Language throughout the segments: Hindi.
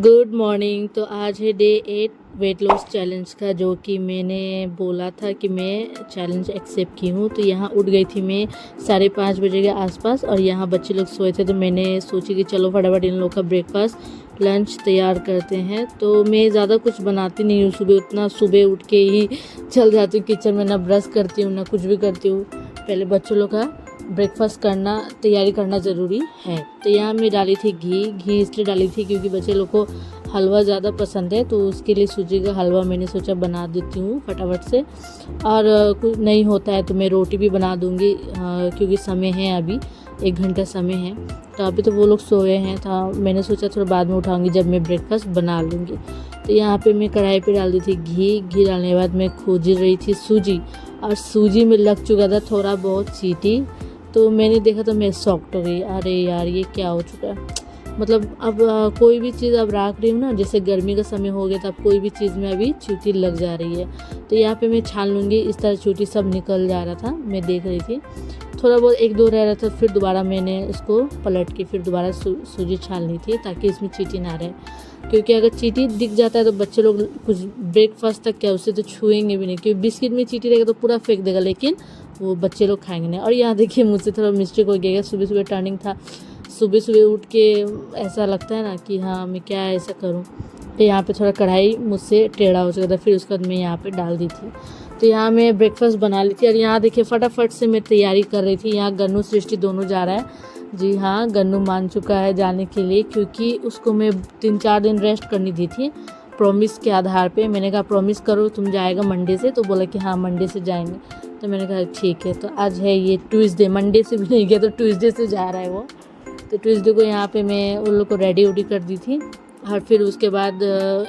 Good morning. तो आज है डे 8 वेट लॉस चैलेंज का, जो कि मैंने बोला था कि मैं चैलेंज एक्सेप्ट की हूँ। तो यहाँ उठ गई थी मैं 5:30 बजे के आसपास, और यहाँ बच्चे लोग सोए थे। तो मैंने सोची कि चलो फटाफट इन लोग का ब्रेकफास्ट लंच तैयार करते हैं। तो मैं ज़्यादा कुछ बनाती नहीं हूँ सुबह, उतना सुबह उठ के ही चल जाती हूँ किचन में, ना ब्रश करती हूँ ना कुछ भी करती हूँ। पहले बच्चों लोग का ब्रेकफास्ट करना, तैयारी करना ज़रूरी है। तो यहाँ मैं डाली थी घी इसलिए डाली थी क्योंकि बच्चे लोग को हलवा ज़्यादा पसंद है, तो उसके लिए सूजी का हलवा मैंने सोचा बना देती हूँ फटाफट से। और कुछ नहीं होता है तो मैं रोटी भी बना दूँगी, क्योंकि समय है, अभी 1 घंटा समय है। तो अभी तो वो लोग सोए हैं, तो मैंने सोचा थोड़ा बाद में उठाऊँगी जब मैं ब्रेकफास्ट बना लूँगी। तो यहाँ पे मैं कढ़ाई पे डाल दी थी घी डालने के बाद मैं खोज रही थी सूजी, और सूजी में लग चुका था थोड़ा बहुत चीटी। तो मैंने देखा तो मैं शॉक्ड हो गई, अरे यार ये क्या हो चुका है। मतलब अब कोई भी चीज़ अब रख रही हूँ ना, जैसे गर्मी का समय हो गया, तो अब कोई भी चीज़ में अभी चींटी लग जा रही है। तो यहाँ पे मैं छान लूँगी। इस तरह चींटी सब निकल जा रहा था, मैं देख रही थी। थोड़ा बहुत 1-2 रह रहा था, फिर दोबारा मैंने इसको पलट के फिर दोबारा सूजी छान ली थी, ताकि इसमें चींटी ना रहे। क्योंकि अगर चींटी दिख जाता है तो बच्चे लोग कुछ ब्रेकफास्ट तक क्या उसे तो छुएंगे भी नहीं, क्योंकि बिस्किट में चींटी रहेगा तो पूरा फेंक देगा, लेकिन वो बच्चे लोग खाएंगे नहीं। और यहाँ देखिए मुझसे थोड़ा मिस्टेक हो गया, सुबह सुबह टर्निंग था, सुबह सुबह उठ के ऐसा लगता है ना कि हाँ मैं क्या ऐसा करूँ। तो यहाँ पे थोड़ा कढ़ाई मुझसे टेढ़ा हो चुका था, फिर उसके बाद मैं यहाँ पे डाल दी थी। तो यहाँ मैं ब्रेकफास्ट बना ली थी, और यहाँ देखिए फटाफट से मैं तैयारी कर रही थी। यहाँ गन्नू सृष्टि दोनों जा रहा है। जी हाँ, गन्नू मान चुका है जाने के लिए, क्योंकि उसको मैं 3-4 दिन रेस्ट करनी दी थी प्रॉमिस के आधार पे। मैंने कहा प्रॉमिस करो तुम जाएगा मंडे से, तो बोला कि हाँ मंडे से जाएंगे। तो मैंने कहा ठीक है। तो आज है ये ट्यूसडे, मंडे से भी नहीं गया तो ट्यूसडे से जा रहा है वो। तो ट्यूसडे को यहाँ पे मैं उन लोग को रेडी उडी कर दी थी। और फिर उसके बाद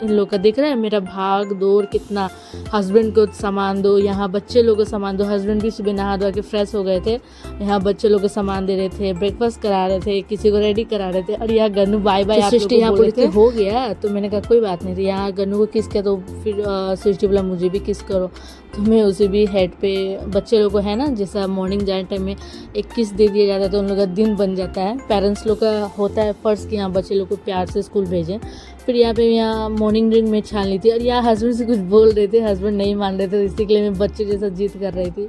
इन लोग का देख रहे हैं मेरा भाग दौड़ कितना, हस्बैंड को सामान दो, यहाँ बच्चे लोग को सामान दो। हस्बैंड भी सुबह नहा धो के फ्रेश हो गए थे, यहाँ बच्चे लोग को सामान दे रहे थे, ब्रेकफास्ट करा रहे थे, किसी को रेडी करा रहे थे। और यहाँ गन्नू बाय बाय सृष्टि यहाँ पर हो गया। तो मैंने कहा कोई बात नहीं थी, यहाँ गन्नू को किस किया, तो फिर सृष्टि बोला मुझे भी किस करो। तो मैं उसे भी हेड पे, बच्चे लोग को है ना जैसा मॉर्निंग जाने टाइम में एक किस दे दिया जाता है तो उन लोग का दिन बन जाता है। पेरेंट्स लोग का होता है फ़र्ज़ कि यहाँ बच्चे लोग को प्यार से स्कूल भेजें। फिर यहाँ पे यहाँ मॉर्निंग ड्रिंक में छान ली थी, और यहाँ हस्बैंड से कुछ बोल रहे थे, हस्बैंड नहीं मान रहे थे, तो इसी के लिए मैं बच्चे जैसा जिद कर रही थी।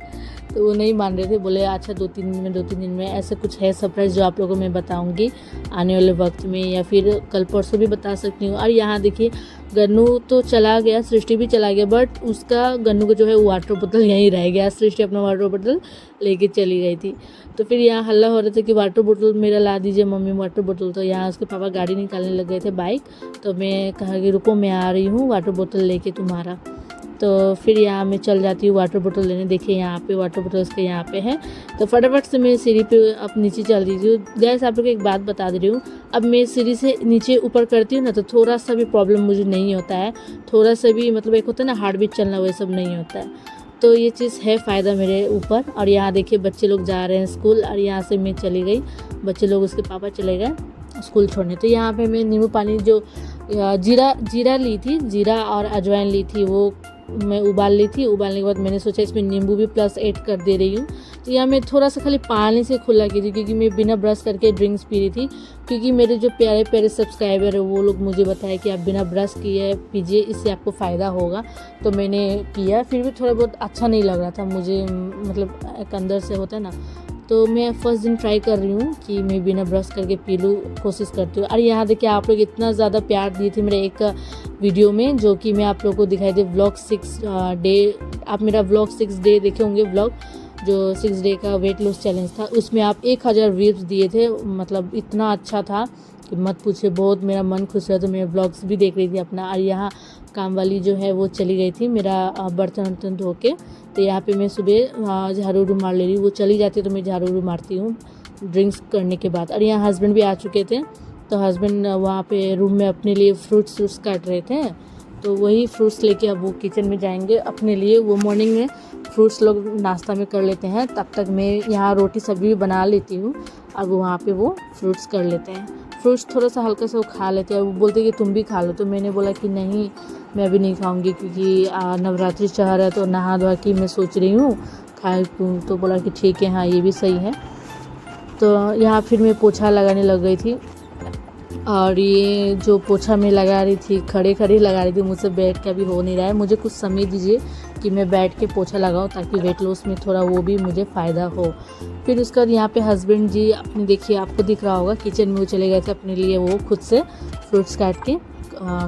तो वो नहीं मान रहे थे, बोले अच्छा 2-3 दिन में ऐसा कुछ है सरप्राइज़ जो आप लोगों को मैं बताऊंगी आने वाले वक्त में, या फिर कल परसों भी बता सकती हूँ। और यहाँ देखिए गन्नू तो चला गया, सृष्टि भी चला गया, बट उसका गन्नू का जो है वाटर बोतल यहीं रह गया। सृष्टि अपना वाटर बोतल लेके चली गई थी। तो फिर यहाँ हल्ला हो रहा था कि वाटर बोतल मेरा ला दीजिए मम्मी वाटर बोतल। तो यहाँ उसके पापा गाड़ी निकालने लग गए थे बाइक। तो मैं कहा कि रुको मैं आ रही हूँ वाटर बोतल लेके तुम्हारा। तो फिर यहाँ मैं चल जाती हूँ वाटर बोतल लेने। देखिए यहाँ पे वाटर बोतल इसके यहाँ पे है। तो फटाफट से मैं सीढ़ी पे अब नीचे चल रही हूँ। गैस आप लोग को एक बात बता दे रही हूँ, अब मैं सीढ़ी से नीचे ऊपर करती हूँ ना, तो थोड़ा सा भी प्रॉब्लम मुझे नहीं होता है, थोड़ा सा भी मतलब एक होता है ना हार्ट बीट चलना, वो सब नहीं होता है। तो ये चीज़ है फ़ायदा मेरे ऊपर। और यहाँ देखिए बच्चे लोग जा रहे हैं स्कूल, और यहाँ से मैं चली गई, बच्चे लोग उसके पापा चले गए स्कूल छोड़ने। तो यहाँ पे मैं नींबू पानी जो जीरा ली थी, जीरा और अजवाइन ली थी, वो मैं उबाल ली थी। उबालने के बाद मैंने सोचा इसमें नींबू भी प्लस ऐड कर दे रही हूँ। तो यहाँ मैं थोड़ा सा खाली पानी से खुला की थी, क्योंकि मैं बिना ब्रश करके ड्रिंक्स पी रही थी। क्योंकि मेरे जो प्यारे प्यारे सब्सक्राइबर है वो लोग मुझे बताया कि आप बिना ब्रश किए पीजिए, इससे आपको फ़ायदा होगा। तो मैंने पिया, फिर भी थोड़ा बहुत अच्छा नहीं लग रहा था मुझे, मतलब एक अंदर से होता है ना। तो मैं फर्स्ट दिन ट्राई कर रही हूँ कि मैं बिना ब्रश करके पी लूँ, कोशिश करती हूँ। और यहाँ देखिए आप लोग इतना ज़्यादा प्यार दिए थे मेरे एक वीडियो में, जो कि मैं आप लोगों को दिखाई थी व्लॉग 6 डे। आप मेरा व्लॉग 6 डे देखे होंगे, व्लॉग जो 6 डे का वेट लॉस चैलेंज था, उसमें आप 1000 व्यूज़ दिए थे। मतलब इतना अच्छा था कि मत पूछे, बहुत मेरा मन खुश हुआ। तो मैं व्लॉग्स भी देख रही थी अपना। और यहाँ काम वाली जो है वो चली गई थी मेरा बर्तन वर्तन धो के। तो यहाँ पे मैं सुबह झाड़ू उड़ू मार ले रही हूँ, वो चली जाती है तो मैं झाड़ू उड़ू मारती हूँ ड्रिंक्स करने के बाद। और यहाँ हस्बैंड भी आ चुके थे, तो हस्बैंड वहाँ पे रूम में अपने लिए फ्रूट्स काट रहे थे। तो वही फ्रूट्स लेके अब वो किचन में जाएंगे अपने लिए। वो मॉर्निंग में फ्रूट्स लोग नाश्ता में कर लेते हैं, तब तक मैं यहाँ रोटी सब्जी भी बना लेती हूँ। अब वहाँ पे वो फ्रूट्स कर लेते हैं, फ्रूट्स थोड़ा सा हल्का सा वो खा लेते हैं। वो बोलते कि तुम भी खा लो, तो मैंने बोला कि नहीं मैं भी नहीं खाऊंगी, क्योंकि नवरात्रि चल रहा है, तो नहा धोआ की मैं सोच रही हूँ खाए क्यों। तो बोला कि ठीक है, हाँ ये भी सही है। तो यहाँ फिर मैं पोछा लगाने लग गई थी। और ये जो पोछा मैं लगा रही थी, खड़े खड़े लगा रही थी, मुझसे बैठ के अभी हो नहीं रहा है। मुझे कुछ समय दीजिए कि मैं बैठ के पोछा लगाऊं, ताकि वेट लॉस में थोड़ा वो भी मुझे फ़ायदा हो। फिर उसके बाद यहाँ पे हस्बैंड जी अपने, देखिए आपको दिख रहा होगा, किचन में वो चले गए थे अपने लिए वो खुद से फ्रूट्स काट के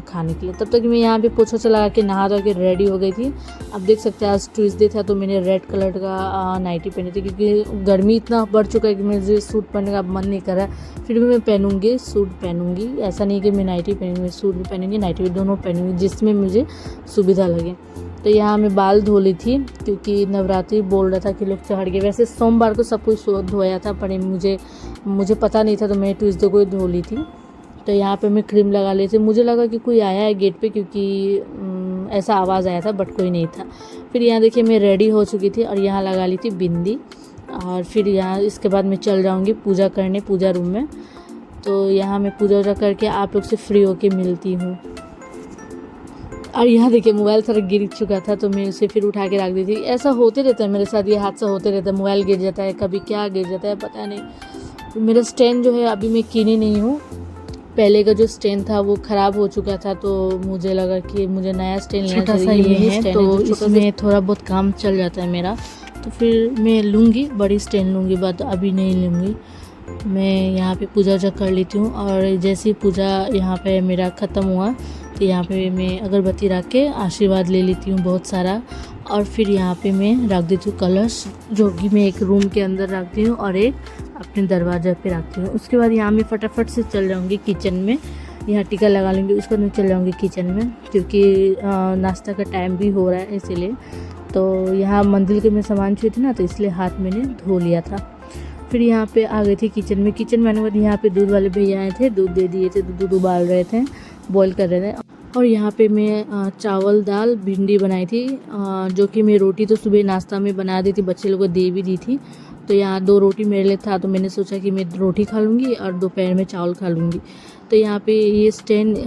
खाने के लिए। तब तक मैं यहाँ पे पोछा से लगा के नहा धो के रेडी हो गई थी। अब देख सकते हैं आज ट्यूसडे था, तो मैंने रेड कलर का नाइटी पहनी थी, क्योंकि गर्मी इतना बढ़ चुका है कि मुझे सूट पहनने का मन नहीं कर रहा है। फिर भी मैं पहनूंगी, सूट पहनूंगी। ऐसा नहीं कि मैं नाइटी पहनूंगी, सूट भी पहनूंगी, नाइटी भी, दोनों पहनूंगी जिसमें मुझे सुविधा लगे। तो यहाँ मैं बाल धो ली थी, क्योंकि नवरात्रि बोल रहा था कि लोग चढ़ गए। वैसे सोमवार को सब कुछ धोया था, पर मुझे पता नहीं था, तो मैं ट्यूसडे को ही धो ली थी। तो यहाँ पे मैं क्रीम लगा ली थी। मुझे लगा कि कोई आया है गेट पे, क्योंकि ऐसा आवाज़ आया था, बट कोई नहीं था। फिर यहाँ देखिए मैं रेडी हो चुकी थी और यहाँ लगा ली थी बिंदी। और फिर यहाँ इसके बाद मैं चल जाऊँगी पूजा करने, पूजा रूम में। तो यहाँ मैं पूजा वूजा करके आप लोग से फ्री होके मिलती हूँ। और यहाँ देखिए मोबाइल थोड़ा गिर चुका था, तो मैं उसे फिर उठा के रख दी थी। ऐसा होते रहता है मेरे साथ, ये हादसा होते रहता है, मोबाइल गिर जाता है, कभी क्या गिर जाता है पता नहीं। तो मेरा स्टैंड जो है अभी मैं कीनी नहीं हूँ, पहले का जो स्टैंड था वो ख़राब हो चुका था, तो मुझे लगा कि मुझे नया स्टैंड लेना चाहिए। छोटा सा ये है, तो इसमें थोड़ा बहुत काम चल जाता है मेरा, तो फिर मैं लूँगी, बड़ी स्टैंड लूँगी, बट अभी नहीं लूँगी। मैं यहाँ पे पूजा वूजा कर लेती हूँ। और जैसे ही पूजा यहाँ पे मेरा ख़त्म हुआ, तो यहाँ पे मैं अगरबत्ती रख के आशीर्वाद ले लेती हूँ बहुत सारा। और फिर यहाँ पे मैं रख देती हूँ कलश, जो कि मैं एक रूम के अंदर रखती हूँ और एक अपने दरवाजे पे रखती हूँ। उसके बाद यहाँ मैं फटाफट से चल जाऊँगी किचन में, यहाँ टीका लगा लूँगी, उसके बाद मैं चल जाऊँगी किचन में, क्योंकि नाश्ता का टाइम भी हो रहा है इसीलिए। तो यहाँ मंदिर के में सामान छुई थी ना, तो इसलिए हाथ मैंने धो लिया था। फिर यहाँ पे आ गई थी किचन में। किचन में आने के बाद यहाँ पे दूध वाले भैया आए थे, दूध दे दिए थे, दूध उबाल रहे थे, बॉईल कर रहे थे। और यहाँ पे मैं चावल दाल भिंडी बनाई थी, जो कि मैं रोटी तो सुबह नाश्ता में बना दी थी, बच्चे लोगों को दे भी दी थी। तो यहाँ 2 रोटी मेरे लिए था, तो मैंने सोचा कि मैं रोटी खा लूँगी और दोपहर में चावल खा लूँगी। तो यहाँ पे ये स्टैंड,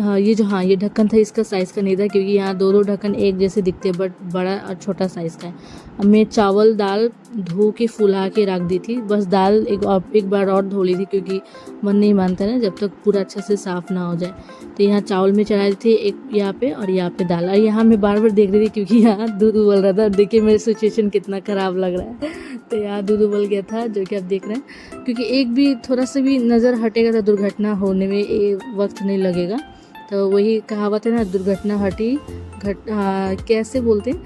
ये ढक्कन था, इसका साइज़ का नहीं था, क्योंकि यहाँ 2 ढक्कन एक जैसे दिखते हैं, बट बड़ा और छोटा साइज़ का है। अब मैं चावल दाल धो के फुला के रख दी थी, बस दाल एक बार और धो ली थी, क्योंकि मन नहीं मानता ना जब तक पूरा अच्छा से साफ़ ना हो जाए। तो यहाँ चावल में चढ़ाई थी एक यहाँ पे, और यहाँ पे दाल। और यहाँ मैं बार बार देख रही थी, क्योंकि यहाँ दूध उबल रहा था। और देखिए मेरी सिचुएशन कितना ख़राब लग रहा है। तो यहाँ दूध उबल गया था, जो कि आप देख रहे हैं, क्योंकि एक भी थोड़ा सा भी नज़र हटेगा तो दुर्घटना होने में वक्त नहीं लगेगा। तो वही कहावत है ना, दुर्घटना हटी कैसे बोलते हैं,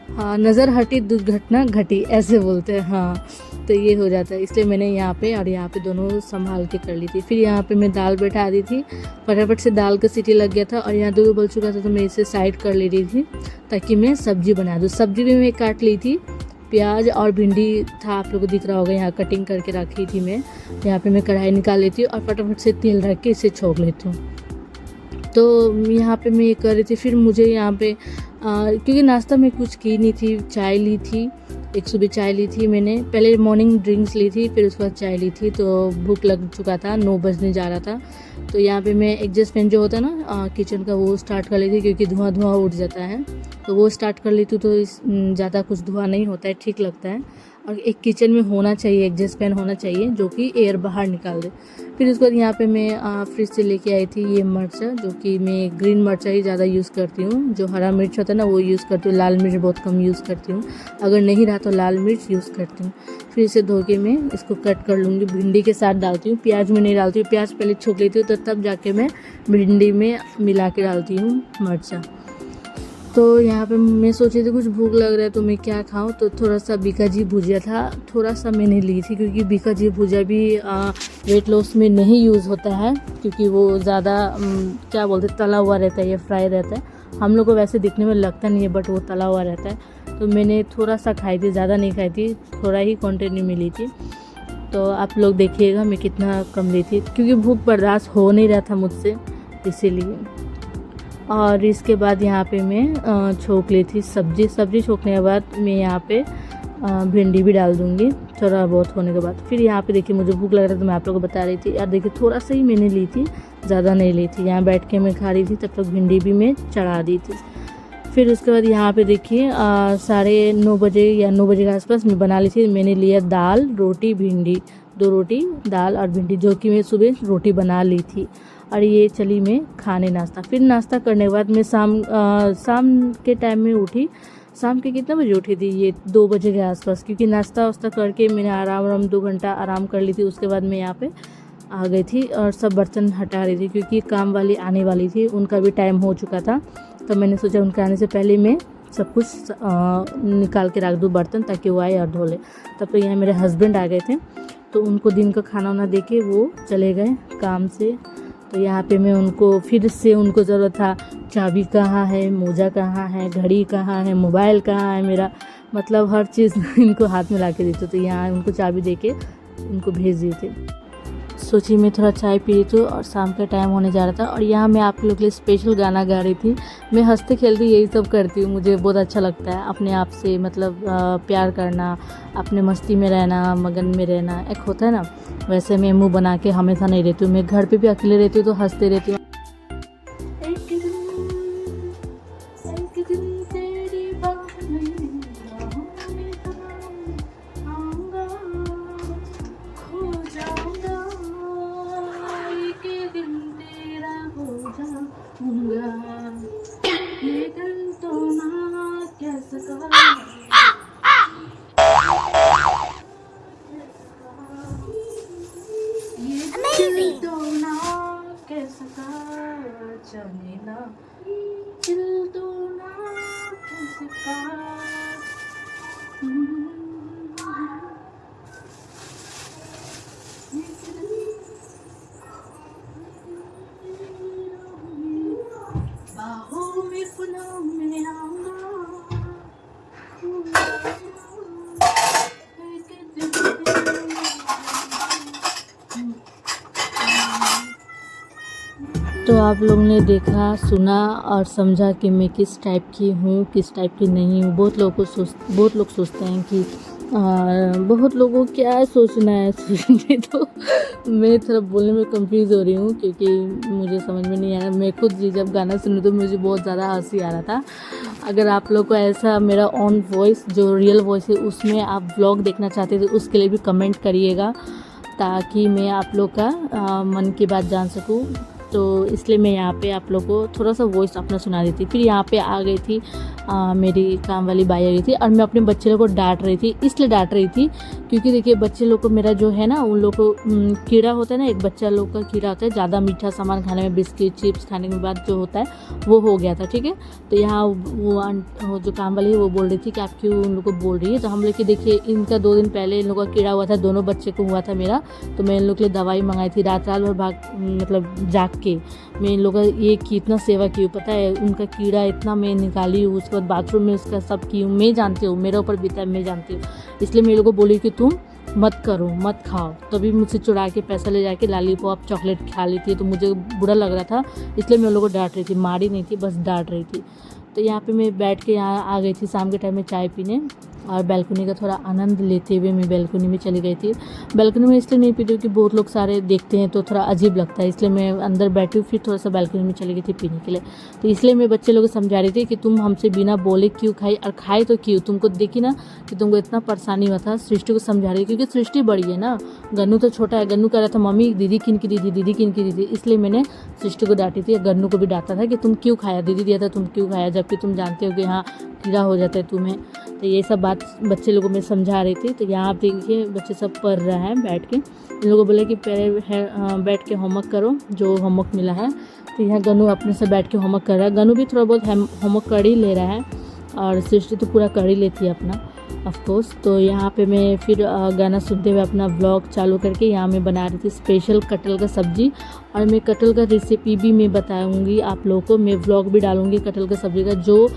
हाँ, नज़र हटी दुर्घटना घटी, ऐसे बोलते हैं। हाँ, तो ये हो जाता है, इसलिए मैंने यहाँ पे और यहाँ पे दोनों संभाल के कर ली थी। फिर यहाँ पे मैं दाल बैठा दी थी, फटाफट से दाल का सीटी लग गया था, और यहाँ दूध उबल चुका था, तो मैं इसे साइड कर ले रही थी ताकि मैं सब्जी बना दूँ। सब्जी भी मैं काट ली थी, प्याज और भिंडी था, आप लोगों को दिख रहा होगा, यहाँ कटिंग करके रखी थी मैं। यहाँ पे मैं कढ़ाई निकाल लेती हूँ और फटाफट से तेल रख के इसे छोंक लेती हूँ। तो यहाँ पे मैं ये कर रही थी। फिर मुझे यहाँ पे क्योंकि नाश्ता में कुछ की नहीं थी, चाय ली थी, एक सुबह चाय ली थी मैंने, पहले मॉर्निंग ड्रिंक्स ली थी, फिर उसके बाद चाय ली थी। तो भूख लग चुका था, 9 बजने जा रहा था। तो यहाँ पे मैं एग्जॉस्ट फैन जो होता है ना किचन का, वो स्टार्ट कर ली थी, क्योंकि धुआं उठ जाता है, तो वो स्टार्ट कर ली थी। तो ज़्यादा कुछ धुआं नहीं होता है, ठीक लगता है। और एक किचन में होना चाहिए, एग्जॉस्ट फैन होना चाहिए, जो कि एयर बाहर निकाल दे। फिर उसके बाद यहाँ पे मैं फ्रिज से लेके आई थी ये मिर्चा, जो कि मैं ग्रीन मिर्चा ही ज़्यादा यूज़ करती हूँ। जो हरा मिर्च होता है ना, वो यूज़ करती हूँ, लाल मिर्च बहुत कम यूज़ करती हूँ। अगर नहीं रहा तो लाल मिर्च यूज़ करती हूँ। फिर इसे धो के मैं इसको कट कर लूँगी, भिंडी के साथ डालती हूँ, प्याज में नहीं डालती हूँ। प्याज पहले छोंक लेती हूँ, तो तब जाके मैं भिंडी में मिला के डालती हूँ मिर्चा। तो यहाँ पे मैं सोची थी कुछ भूख लग रहा है तो मैं क्या खाऊं, तो थोड़ा सा बीकाजी भुजिया था, थोड़ा सा मैंने ली थी, क्योंकि बीकाजी भुजिया भी वेट लॉस में नहीं यूज़ होता है, क्योंकि वो ज़्यादा क्या बोलते हैं, तला हुआ रहता है या फ्राई रहता है। हम लोग को वैसे दिखने में लगता नहीं है, बट वो तला हुआ रहता है। तो मैंने थोड़ा सा खाई थी, ज़्यादा नहीं खाई थी, थोड़ा ही क्वान्टिटी में ली थी। तो आप लोग देखिएगा मैं कितना कम ली थी, क्योंकि भूख बर्दाश्त हो नहीं रहा था मुझसे, इसीलिए। और इसके बाद यहाँ पे मैं छोंक ली थी सब्जी छोंकने के बाद मैं यहाँ पे भिंडी भी डाल दूँगी थोड़ा बहुत होने के बाद। फिर यहाँ पे देखिए मुझे भूख लग रहा था, तो मैं आप लोगों को बता रही थी यार, देखिए थोड़ा सा ही मैंने ली थी, ज़्यादा नहीं ली थी। यहाँ बैठ के मैं खा रही थी, तब तक भिंडी भी मैं चढ़ा दी थी। फिर उसके बाद यहाँ पे देखिए 9:30 बजे या 9 बजे के आसपास मैं बना ली थी। मैंने लिया दाल, रोटी, भिंडी, 2 रोटी, दाल और भिंडी, जो कि मैं सुबह रोटी बना ली थी। और ये चली मैं खाने नाश्ता। फिर नाश्ता करने के बाद मैं शाम के टाइम में उठी। शाम के कितना बजे उठी थी, ये 2 बजे के आसपास, क्योंकि नाश्ता वास्ता करके मैंने आराम 2 घंटा आराम कर ली थी। उसके बाद मैं यहाँ पे आ गई थी और सब बर्तन हटा रही थी, क्योंकि काम वाली आने वाली थी, उनका भी टाइम हो चुका था। तो मैंने सोचा उनके आने से पहले मैं सब कुछ निकाल के रख दूँ बर्तन, ताकि वो आए और धो ले। तब तो यहाँ मेरे हस्बैंड आ गए थे, तो उनको दिन का खाना वाना दे के वो चले गए काम से। तो यहाँ पे मैं उनको फिर से उनको ज़रूरत था, चाबी कहाँ है, मोजा कहाँ है, घड़ी कहाँ है, मोबाइल कहाँ है मेरा, मतलब हर चीज़ इनको हाथ में ला के देती। तो यहाँ उनको चाबी दे के उनको भेज दिए थे। सोची मैं थोड़ा चाय पी रही थी और शाम का टाइम होने जा रहा था, और यहाँ मैं आप लोग के लिए स्पेशल गाना गा रही थी। मैं हंसते खेलते यही सब करती हूँ, मुझे बहुत अच्छा लगता है अपने आप से, मतलब प्यार करना, अपने मस्ती में रहना, मगन में रहना, एक होता है ना, वैसे मैं मुंह बना के हमेशा नहीं रहती हूँ। मैं घर पे भी अकेले रहती हूँ तो हंसते रहती हूँ। तो आप लोगों ने देखा, सुना और समझा कि मैं किस टाइप की हूँ, किस टाइप की नहीं हूँ। बहुत लोग सोचते हैं कि बहुत लोगों को क्या सोचना है सोचने। तो मैं थोड़ा बोलने में कंफ्यूज हो रही हूँ, क्योंकि मुझे समझ में नहीं आ रहा। मैं खुद जब गाना सुनी तो मुझे बहुत ज़्यादा हंसी आ रहा था। अगर आप लोग को ऐसा मेरा ऑन वॉइस जो रियल वॉइस है उसमें आप व्लॉग देखना चाहते थे, उसके लिए भी कमेंट करिएगा, ताकि मैं आप लोग का मन की बात जान सकूँ। तो इसलिए मैं यहाँ पे आप लोग को थोड़ा सा वॉइस अपना सुना दी थी। फिर यहाँ पे आ गई थी मेरी काम वाली बाई आ गई थी, और मैं अपने बच्चे लोग को डांट रही थी। इसलिए डांट रही थी क्योंकि देखिए बच्चे लोग को मेरा जो है ना, उन लोग को कीड़ा होता है ना, एक बच्चा लोग का कीड़ा होता है, ज़्यादा मीठा सामान खाने में, बिस्किट चिप्स खाने के बाद जो होता है वो हो गया था, ठीक है। तो यहाँ वो जो काम वाली है वो बोल रही थी कि आप क्यों उन लोग को बोल रही है। तो हम लोग कि देखिए इनका 2 दिन पहले इन लोग का कीड़ा हुआ था, दोनों बच्चे को हुआ था मेरा। तो मैं इन लोग के लिए दवाई मंगाई थी, रात भर मतलब जाग के मैं इन लोगों का ये कितना सेवा की हूँ, पता है। उनका कीड़ा इतना मैं निकाली हूँ, उसके बाद बाथरूम में उसका सब की हूँ, मैं जानती हूँ, मेरे ऊपर बीता है, मैं जानती हूँ। इसलिए मैं लोगों को बोली कि तुम मत करो, मत खाओ। तभी मुझसे चुरा के पैसा ले जाके लॉलीपॉप चॉकलेट खा ली थी, तो मुझे बुरा लग रहा था। इसलिए मैं उन लोगों को डांट रही थी, मारी नहीं थी, बस डांट रही थी। तो यहाँ पे मैं बैठ के यहाँ आ गई थी शाम के टाइम में चाय पीने, और बैल्कनी का थोड़ा आनंद लेते हुए मैं बैल्कनी में चली गई थी। बैल्कनी में इसलिए नहीं पीती हूँ कि बहुत लोग सारे देखते हैं तो थोड़ा अजीब लगता है, इसलिए मैं अंदर बैठी हूँ। फिर थोड़ा सा बैल्कनी में चली गई थी पीने के लिए। तो इसलिए मैं बच्चे लोगों को समझा रही थी कि तुम हमसे बिना बोले क्यों खाई, और खाए तो क्यों। तुमको देखी ना कि तुमको इतना परेशानी हुआ था। सृष्टि को समझा रही, क्योंकि सृष्टि बड़ी है ना, गन्नू तो छोटा है। गन्नू कह रहा था मम्मी दीदी किन की दी थी, दीदी किन की दी थी। इसलिए मैंने सृष्टि को डांटी थी, गन्नू को भी डांटा था कि तुम क्यों खाया, दीदी दिया था तुम क्यों खाया, जबकि तुम जानते हो कि हाँ कीड़ा हो जाता है तुम्हें। तो ये सब बात बच्चे लोगों में समझा रही थी। तो यहाँ आप देखिए बच्चे सब पढ़ रहा है बैठ के। इन लोगों को बोले कि पहले बैठ के होमवर्क करो जो होमवर्क मिला है। तो यहाँ गन्नू अपने से बैठ के होमवर्क कर रहा है। गन्नू भी थोड़ा बहुत होमवर्क कर ही ले रहा है, और सृष्टि तो पूरा कर ही लेती है अपना ऑफकोर्स। तो यहाँ पे मैं फिर गाना सुनते हुए अपना व्लॉग चालू करके यहाँ मैं बना रही थी स्पेशल कटहल का सब्ज़ी। और मैं कटहल का रेसिपी भी मैं बताऊँगी आप लोगों को, मैं व्लॉग भी डालूँगी कटहल का सब्ज़ी का। जो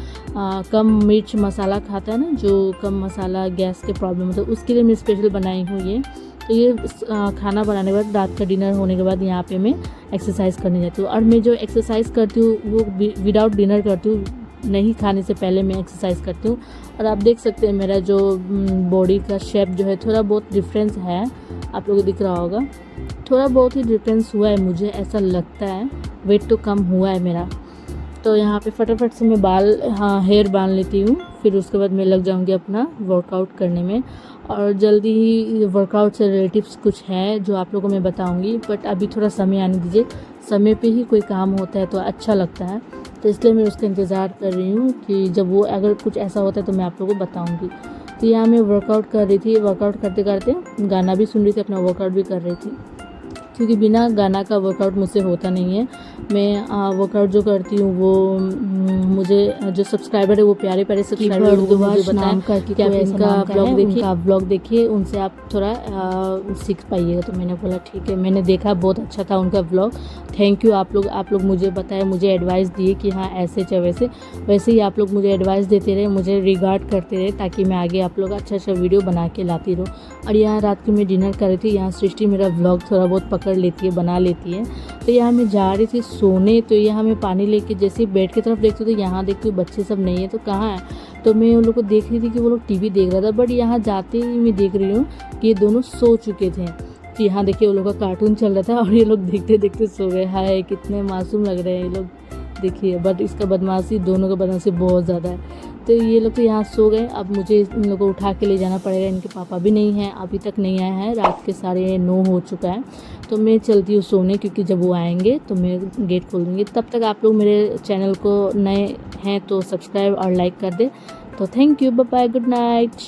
कम मिर्च मसाला खाता है ना, जो कम मसाला गैस के प्रॉब्लम होता है, उसके लिए मैं स्पेशल बनाई हूँ ये। तो ये खाना बनाने के बाद, रात का डिनर होने के बाद यहाँ पे मैं एक्सरसाइज करने जाती हूँ। और मैं जो एक्सरसाइज करती हूँ वो विदाउट डिनर करती हूँ, नहीं खाने से पहले मैं एक्सरसाइज करती हूँ। और आप देख सकते हैं मेरा जो बॉडी का शेप जो है थोड़ा बहुत डिफरेंस है, आप लोगों को दिख रहा होगा। थोड़ा बहुत ही डिफरेंस हुआ है, मुझे ऐसा लगता है। वेट तो कम हुआ है मेरा। तो यहाँ पे फटाफट से मैं हेयर बांध लेती हूँ, फिर उसके बाद मैं लग जाऊँगी अपना वर्कआउट करने में। और जल्दी ही वर्कआउट से रिलेटिव्स कुछ है जो आप लोगों को मैं बताऊंगी, बट अभी थोड़ा समय आने दीजिए। समय पे ही कोई काम होता है तो अच्छा लगता है, तो इसलिए मैं उसका इंतज़ार कर रही हूँ कि जब वो अगर कुछ ऐसा होता है तो मैं आप लोगों को बताऊँगी। तो यहाँ मैं वर्कआउट कर रही थी, वर्कआउट करते करते गाना भी सुन रही थी, अपना वर्कआउट भी कर रही थी, क्योंकि बिना गाना का वर्कआउट मुझसे होता नहीं है। मैं वर्कआउट जो करती हूँ वो मुझे जो सब्सक्राइबर है वो प्यारे प्यारे सब्सक्राइबर मुझे बताएं कि आप इनका ब्लॉग देखिए, आप ब्लॉग देखिए, उनसे आप थोड़ा सीख पाइएगा। तो मैंने बोला ठीक है, मैंने देखा बहुत अच्छा था उनका ब्लॉग। थैंक यू आप लोग मुझे बताए, मुझे एडवाइस दिए कि हाँ ऐसे वैसे ही आप लोग मुझे एडवाइस देते रहे, मुझे रिगार्ड करते रहे, ताकि मैं आगे आप लोग अच्छा वीडियो बना के लाती रहूँ। और यहाँ रात को मैं डिनर कर रही थी, यहाँ सृष्टि मेरा ब्लॉग थोड़ा बहुत पकड़ लेती है, बना लेती है। तो यहाँ मैं जा रही थी सोने, तो यहाँ मैं पानी लेके जैसे ही बेड की तरफ देखती हूँ तो यहाँ देखती हूँ बच्चे सब नहीं है, तो कहाँ है। तो मैं उन लोग को देख रही थी कि वो लोग टीवी देख रहा था, बट यहाँ जाते ही मैं देख रही हूँ कि ये दोनों सो चुके थे। तो यहाँ देखिए वो लोग का कार्टून चल रहा था और ये लोग देखते देखते सो गए। हाय कितने मासूम लग रहे हैं ये लोग, देखिए। बट इसका बदमाशी, दोनों का बदमाशी बहुत ज़्यादा है। तो ये लोग तो यहाँ सो गए। अब मुझे इन लोगों को उठा के ले जाना पड़ेगा, इनके पापा भी नहीं हैं, अभी तक नहीं आए हैं, रात के 9:30 हो चुका है। तो मैं चलती हूँ सोने, क्योंकि जब वो आएंगे तो मैं गेट खोल दूँगी। तब तक आप लोग मेरे चैनल को नए हैं तो सब्सक्राइब और लाइक कर दे। तो thank you, bye bye, good night.